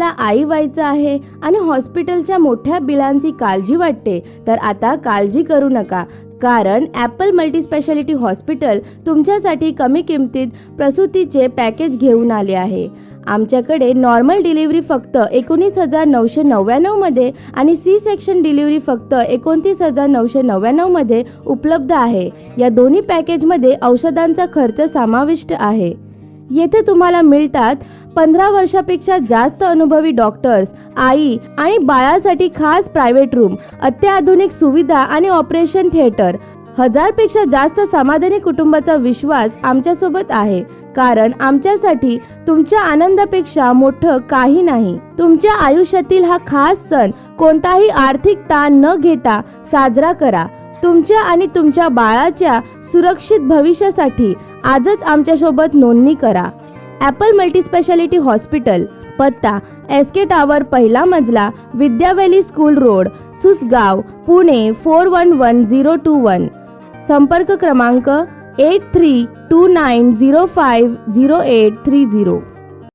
तुम्हाला आई व्हायचं आहे आणि हॉस्पिटलच्या मोठ्या बिलांची काळजी वाटते, तर आता काळजी करू नका, कारण ॲपल मल्टीस्पेशालिटी हॉस्पिटल तुमच्यासाठी कमी किमतीत प्रसूतीचे पॅकेज घेऊन आले आहे. आमच्याकडे नॉर्मल डिलिव्हरी फक्त 19,999 मध्ये आणि सी सेक्शन डिलिव्हरी फक्त 29,999 मध्ये उपलब्ध आहे. या दोन्ही पॅकेजमध्ये औषधांचा खर्च समाविष्ट आहे. येथे तुम्हाला मिळतात 15 वर्षापेक्षा जास्त अनुभवी डॉक्टर्स, आई आणि बाळासाठी खास प्रायव्हेट रूम, अत्याधुनिक सुविधा आणि ऑपरेशन थिएटर. 1000 पेक्षा जास्त समाधानी कुटुंबाचा विश्वास आमच्यासोबत आहे, कारण आमच्यासाठी तुमच्या आनंदापेक्षा मोठं काही नाही. तुमच्या आयुष्यातील हा खास सण कोणताही आर्थिक ताण न घेता साजरा करा. तुमच्या आणि तुमच्या बाळाच्या सुरक्षित भविष्यासाठी आजच आमच्यासोबत नोंदणी करा. ॲपल मल्टीस्पेशालिटी हॉस्पिटल, पत्ता SK टावर, पहिला मजला, विद्या valley school road, Susgaon, Pune 411021. संपर्क क्रमांक 8329050830.